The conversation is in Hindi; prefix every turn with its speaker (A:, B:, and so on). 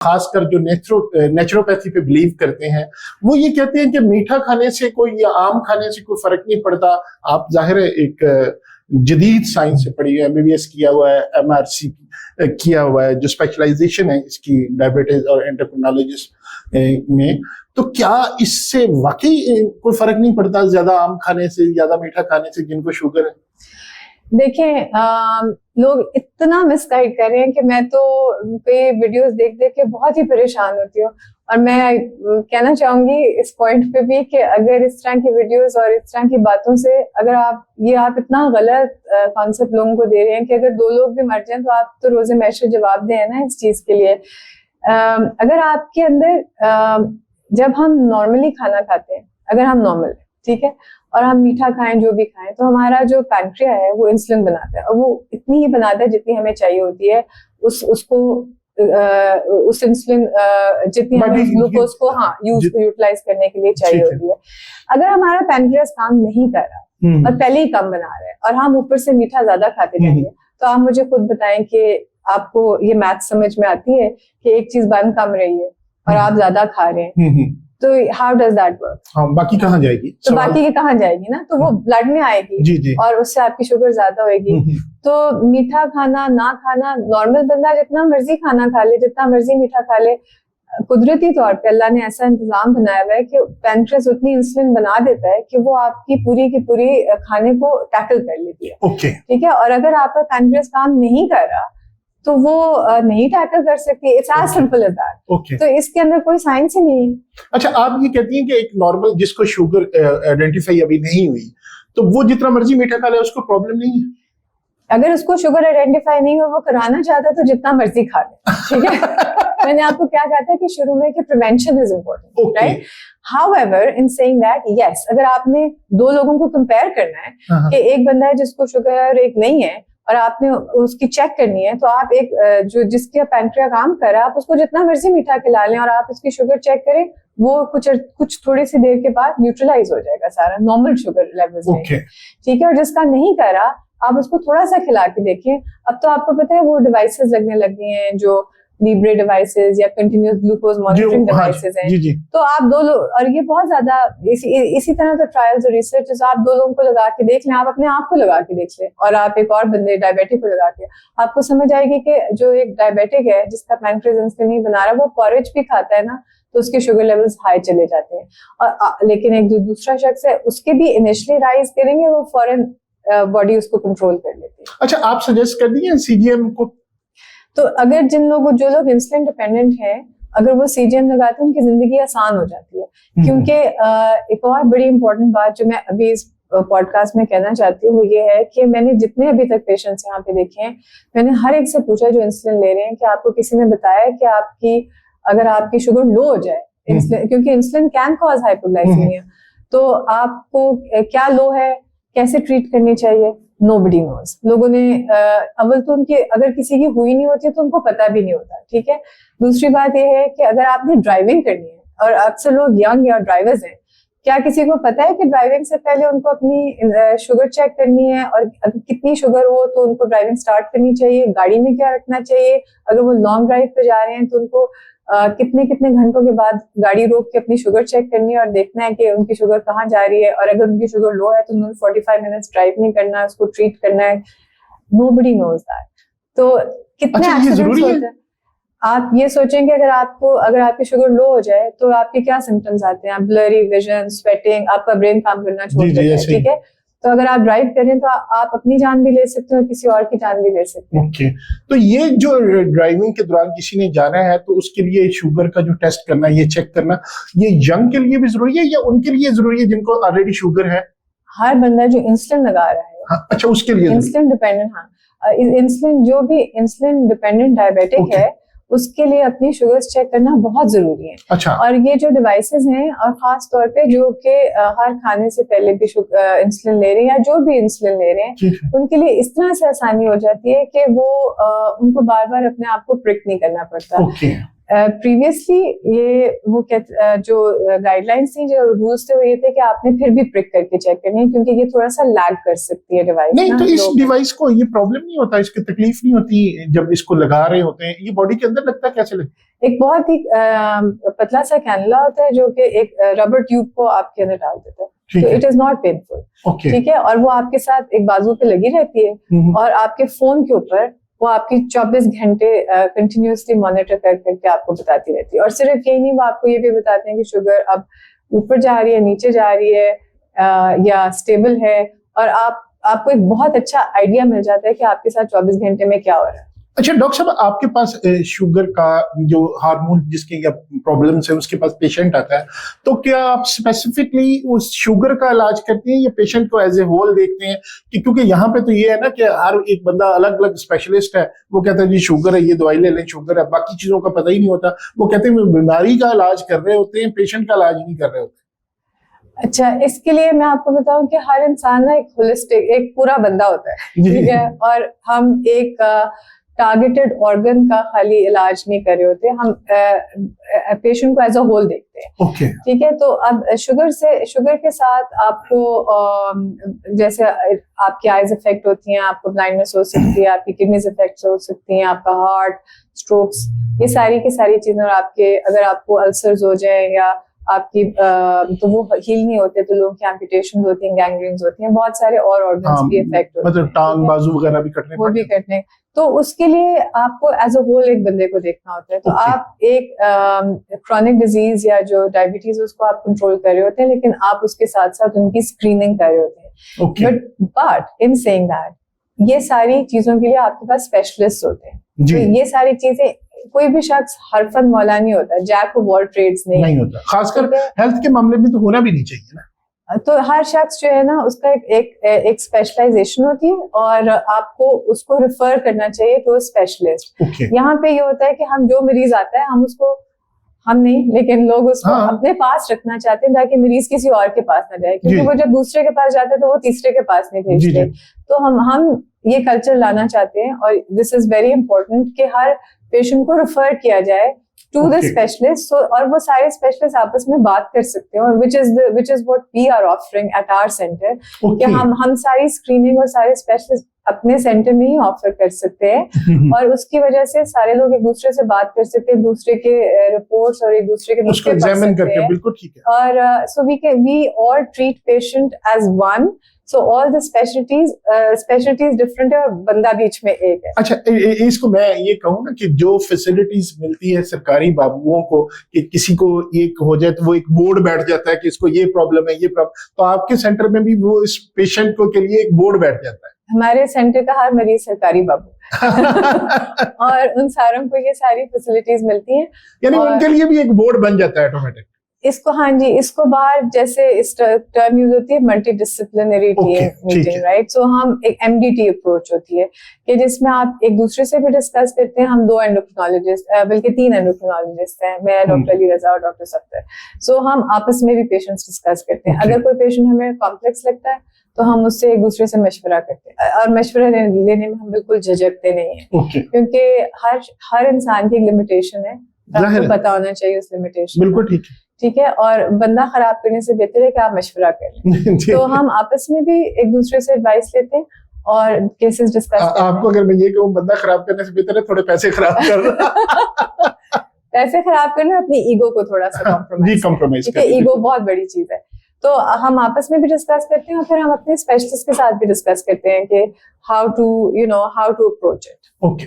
A: खासकर जो नेचुरोपैथी पे बिलीव करते हैं, वो ये कहते हैं कि मीठा खाने से कोई या आम खाने से कोई फर्क नहीं पड़ता। आप जाहिर है एक जदीद साइंस से पढ़ी है, एमबीबीएस किया हुआ है, एमआरसी किया हुआ है, जो स्पेशलाइजेशन है इसकी डायबिटीज और एंडोक्रिनोलॉजिस्ट में, तो क्या इससे वाकई कोई फर्क नहीं पड़ता ज्यादा आम खाने से, ज्यादा मीठा खाने से जिनको शुगर है?
B: देखें, लोग इतना मिसगाइड कर रहे हैं कि मैं तो पे वीडियोस देख देख के बहुत ही परेशान होती हूँ। और मैं कहना चाहूंगी इस पॉइंट पे भी कि अगर इस तरह की वीडियोस और इस तरह की बातों से अगर आप इतना गलत कॉन्सेप्ट लोगों को दे रहे हैं कि अगर 2 लोग भी मर जाएं तो आप तो रोजे मैशर जवाब दें ना इस चीज के लिए। अगर आपके अंदर जब हम नॉर्मली खाना खाते हैं, अगर हम नॉर्मल, ठीक है, और हम मीठा खाएं, जो भी खाएं, तो हमारा जो पैंक्रिया है वो इंसुलिन बनाता है, और वो इतनी ही बनाता है जितनी हमें चाहिए होती है। उस इंसुलिन जितनी हमें ग्लूकोज को यूटिलाइज करने के लिए चाहिए होती है। अगर हमारा पैंक्रियास काम नहीं कर रहा और पहले ही कम बना रहा है और हम ऊपर से मीठा ज्यादा खाते जाएंगे, तो आप मुझे खुद बताएं कि आपको ये मैथ समझ में आती है कि एक चीज बन कम रही है और आप ज्यादा खा रहे हैं, तो हाउ डज दैट वर्क?
A: हाँ, बाकी कहाँ जाएगी?
B: तो बाकी की कहाँ जाएगी ना, तो वो ब्लड में आएगी
A: जी।
B: और उससे आपकी शुगर ज्यादा होगी। तो मीठा खाना ना खाना, नॉर्मल बंदा जितना मर्जी खाना खा ले, जितना मर्जी मीठा खा ले, कुदरती तौर पे अल्लाह ने ऐसा इंतजाम बनाया हुआ है कि पैंक्रियास उतनी इंसुलिन बना देता है कि वो आपकी पूरी की पूरी खाने को टैकल कर लेती है। ठीक है, और अगर आपका पैंक्रियास काम नहीं कर रहा तो वो नहीं टैकल कर सकती। It's as simple as that. तो इसके अंदर कोई साइंस ही नहीं है।
A: अच्छा, आप ये कहती हैं कि एक नॉर्मल जिसको शुगर आइडेंटिफाई अभी नहीं हुई, तो वो जितना मर्जी मीठा खा ले उसको प्रॉब्लम नहीं है?
B: अगर उसको शुगर आइडेंटिफाई नहीं हो, वो कराना चाहता है, तो जितना मर्जी खा ले, ठीक है। मैंने आपको क्या कहा था कि शुरू में कि prevention is important, right? However, in saying that, yes, अगर आपने 2 लोगों को कंपेयर करना है कि एक बंदा है जिसको शुगर है और एक नहीं है, और आपने उसकी चेक करनी है, तो आप एक जो जिसके पैंक्रिया काम कर रहा है, आप उसको जितना मर्जी मीठा खिला लें और आप उसकी शुगर चेक करें, वो कुछ थोड़ी सी देर के बाद न्यूट्रलाइज हो जाएगा सारा नॉर्मल शुगर लेवल्स में। ठीक है, और जिसका नहीं कर रहा, आप उसको थोड़ा सा खिला के देखिए। अब तो आपको पता है वो डिवाइसेस लगने लगे हैं जो Libre डिवाइसेस या कंटिन्यूअस ग्लूकोज मॉनिटरिंग डिवाइसेस हैं। तो आप 2 लोग, और ये बहुत ज्यादा इसी तरह तो ट्रायल्स और रिसर्च, आप 2 लोगों को लगा के देख लें, आप अपने आप को लगा के देख लें, और आप एक और बंदे डायबिटिक को लगा के, आपको समझ आएगी कि जो एक डायबिटिक है जिसका पैंक्रियास इंसुलिन नहीं बना रहा, वो पॉरेज भी खाता है ना, तो उसके शुगर लेवल्स हाई चले जाते हैं। और लेकिन एक जो दूसरा शख्स है उसके भी इनिशियली राइज करेंगे, वो फौरन बॉडी उसको कंट्रोल कर लेती है।
A: अच्छा, आप सजेस्ट कर दिए सीजीएम को?
B: तो अगर जो लोग इंसुलिन डिपेंडेंट हैं, अगर वो सीजीएम लगाते हैं, उनकी जिंदगी आसान हो जाती है। क्योंकि एक और बड़ी इंपॉर्टेंट बात जो मैं अभी इस पॉडकास्ट में कहना चाहती हूँ, वो ये है कि मैंने जितने अभी तक पेशेंट्स यहाँ पे देखे हैं, मैंने हर एक से पूछा जो इंसुलिन ले रहे हैं कि आपको किसी ने बताया कि अगर आपकी शुगर लो हो जाए, क्योंकि इंसुलिन कैन कॉज हाइपोग्लाइसीमिया, तो आपको क्या लो है, कैसे ट्रीट करनी चाहिए, नोबडी नोज। लोगों ने अव्वल तो उनकी, अगर किसी की हुई नहीं होती तो उनको पता भी नहीं होता, ठीक है। दूसरी बात यह है कि अगर आपने ड्राइविंग करनी है, और अक्सर लोग यंग या ड्राइवर्स हैं, क्या किसी को पता है कि ड्राइविंग से पहले उनको अपनी शुगर चेक करनी है, और कितनी शुगर हो तो उनको ड्राइविंग स्टार्ट करनी चाहिए, गाड़ी में क्या रखना चाहिए, अगर वो लॉन्ग ड्राइव पे जा रहे हैं तो उनको कितने घंटों के बाद गाड़ी रोक के अपनी शुगर चेक करनी है और देखना है कि उनकी शुगर कहाँ जा रही है, और अगर उनकी शुगर लो है तो उन्होंने 45 मिनट्स ड्राइव नहीं करना है, उसको ट्रीट करना है। Nobody knows that. तो कितने एक्सीडेंट्स होते हैं। आप ये सोचेंगे अगर आपकी शुगर लो हो जाए तो आपके क्या सिम्टम्स आते हैं, ब्लरी विजन, स्वेटिंग, आपका ब्रेन काम करना छोड़ देता है, ठीक है। तो अगर आप ड्राइव करें तो आप अपनी जान भी ले सकते हो, किसी और की जान भी ले सकते हैं।
A: ओके, तो ये जो ड्राइविंग के दौरान किसी ने जाना है तो उसके लिए शुगर का जो टेस्ट करना, ये चेक करना, ये यंग के लिए भी जरूरी है या उनके लिए जरूरी है जिनको ऑलरेडी शुगर है?
B: हर बंदा जो इंसुलिन लगा रहा है।
A: हाँ, अच्छा, उसके लिए
B: इंसुलिन डिपेंडेंट, हाँ, इंसुलिन जो भी इंसुलिन डिपेंडेंट डायबिटिक है उसके लिए अपनी शुगर्स चेक करना बहुत जरूरी है।
A: अच्छा।
B: और ये जो डिवाइसेस हैं, और खास तौर पे जो कि हर खाने से पहले भी इंसुलिन ले रहे हैं या जो भी इंसुलिन ले रहे हैं, उनके लिए इस तरह से आसानी हो जाती है कि वो उनको बार बार अपने आप को प्रिक नहीं करना पड़ता। प्रीवियसली ये वो जो गाइडलाइंस थी, जो रूल्स थे, वो ये थे कि आपने फिर भी प्रिक करके चेक करनी है, क्योंकि ये थोड़ा सा लैग कर सकती है डिवाइस।
A: नहीं तो इस डिवाइस को ये प्रॉब्लम नहीं होता, इसकी तकलीफ नहीं होती जब इसको लगा रहे होते हैं? ये बॉडी के अंदर लगता है, कैसे लगता है?
B: एक बहुत ही पतला सा कैनुला होता है जो कि एक रबर ट्यूब को आपके अंदर डाल देता है, तो इट इज नॉट पेनफुल। ठीक है, और वो आपके साथ एक बाजू पे लगी रहती है और आपके फोन के ऊपर वो आपकी 24 घंटे कंटिन्यूसली मॉनिटर करके आपको बताती रहती है। और सिर्फ यही नहीं, वो आपको ये भी बताते हैं कि शुगर अब ऊपर जा रही है, नीचे जा रही है, या स्टेबल है, और आपको एक बहुत अच्छा आइडिया मिल जाता है कि आपके साथ 24 घंटे में क्या हो रहा है।
A: अच्छा डॉक्टर साहब, आपके पास शुगर का जो हार्मोन जिसके या प्रॉब्लम्स है उसके पास पेशेंट आता है, तो क्या आप स्पेसिफिकली उस शुगर का इलाज करते हैं या पेशेंट को एज ए होल देखते हैं? कि क्योंकि यहाँ पे तो ये है ना कि हर एक बंदा अलग अलग स्पेशलिस्ट है, वो कहता है जी शुगर है, ये दवाई ले लें, शुगर है, बाकी चीजों का पता ही नहीं होता। वो कहते हैं बीमारी का इलाज कर रहे होते हैं, पेशेंट का इलाज नहीं कर रहे होते।
B: अच्छा, इसके लिए मैं आपको बताऊं कि हर इंसान ना एक होलिस्टिक, एक पूरा बंदा होता है, ठीक है, और हम एक टारगेटेड ऑर्गन का खाली इलाज नहीं कर रहे होते, हम पेशेंट को एज अ होल देखते हैं।
A: ओके,
B: ठीक है, तो अब शुगर के साथ आपको जैसे आपकी आईज इफेक्ट होती हैं, आपको ब्लाइंडनेस हो सकती है, आपकी किडनीज इफेक्ट हो सकती हैं, आपका हार्ट, स्ट्रोक्स, ये सारी की सारी चीजें, और आपके अगर आपको अल्सर्स हो जाए या आपकी तो वो हील नहीं होते, तो लोगों की एम्पुटेशन होती हैं, गैंग्रीन्स होती हैं, बहुत सारे और ऑर्गन्स भी इफेक्ट होते हैं,
A: मतलब टांग बाजू वगैरह भी कटने,
B: वो भी कटने। तो उसके लिए आपको एज अ होल एक बंदे को देखना होता है। तो आप एक क्रॉनिक डिजीज या जो डायबिटीज उसको आप कंट्रोल कर रहे होते हैं, लेकिन आप उसके साथ साथ उनकी स्क्रीनिंग कर रहे होते हैं। बट इन सेइंग दैट, ये सारी चीजों के लिए आपके पास स्पेशलिस्ट होते हैं। तो ये सारी चीजें, कोई भी शख्स हरफन मौला नहीं होता, जैक ऑफ ऑल ट्रेड्स नहीं होता।
A: खासकर हेल्थ के मामले में तो होना भी नहीं चाहिए ना।
B: तो हर शख्स जो है ना, उसका एक स्पेशलाइजेशन होती है, और आपको उसको रिफर करना चाहिए टू स्पेशलिस्ट। यहाँ पे ये होता है कि हम जो मरीज आता है, हम नहीं, लेकिन लोग उसको अपने पास रखना चाहते हैं ताकि मरीज किसी और के पास ना जाए, क्योंकि वो जब दूसरे के पास जाते हैं तो वो तीसरे के पास नहीं भेजते। तो हम ये कल्चर लाना चाहते हैं, और दिस इज वेरी इंपॉर्टेंट कि हर पेशेंट को रेफर किया जाए टू द स्पेशलिस्ट, और वो सारे स्पेशलिस्ट आपस में बात कर सकते हैं, which is what we are offering at our center, कि हम सारी स्क्रीनिंग और सारे स्पेशलिस्ट अपने सेंटर में ही ऑफर कर सकते हैं, और उसकी वजह से सारे लोग एक दूसरे से बात कर सकते हैं, दूसरे के रिपोर्ट्स और एक दूसरे के
A: उसको एग्जामिन करके। बिल्कुल ठीक है।
B: और सो we all treat patient as one, so all the specialties different है, और बंदा बीच में एक है।
A: अच्छा, इसको मैं ये कहूँ ना कि जो फैसिलिटीज मिलती है सरकारी बाबुओं को, कि किसी को ये हो जाए तो वो एक बोर्ड बैठ जाता है कि इसको ये प्रॉब्लम है, ये प्रॉब्लम, तो आपके सेंटर में भी वो इस पेशेंट को के लिए एक बोर्ड बैठ जाता है?
B: हमारे सेंटर का हर मरीज सरकारी बाबू और उन सारों को ये सारी फैसिलिटीज मिलती हैं,
A: यानी उनके लिए भी एक बोर्ड बन जाता है ऑटोमेटिक।
B: इसको, हाँ जी, इसको बाहर जैसे इस टर्म यूज होती है multidisciplinary team meeting, right. So हम एक MDT अप्रोच होती है कि जिसमें आप एक दूसरे से भी डिस्कस करते हैं। हम 2 एंडोक्रिनोलॉजिस्ट, बल्कि 3 एंडोक्रिनोलॉजिस्ट हैं, मैं, डॉक्टर अली रजा और डॉक्टर सफ्तर। सो हम आपस में भी पेशेंट्स डिस्कस करते हैं। अगर कोई पेशेंट हमें कॉम्प्लेक्स लगता है तो हम उससे एक दूसरे से मशवरा करते हैं, और मशवरा लेने में हम बिल्कुल झिझकते नहीं है, क्योंकि हर इंसान की लिमिटेशन है, आपको पता होना चाहिए उस लिमिटेशन।
A: बिल्कुल ठीक है,
B: ठीक है, और बंदा खराब करने से बेहतर है कि आप मशवरा करें। तो हम आपस में भी एक दूसरे से एडवाइस लेते हैं और केसेस डिस्कस करते हैं।
A: आपको अगर मैं ये कहूँ, बंदा खराब करने से बेहतर है थोड़े पैसे खराब करना।
B: पैसे खराब करना, अपनी ईगो को थोड़ा सा कॉम्प्रोमाइज करना, ईगो बहुत बड़ी चीज है। तो हम आपस में भी डिस्कस करते हैं, और फिर हम अपने स्पेशलिस्ट के साथ भी डिस्कस करते हैं कि how to approach it.
A: Okay.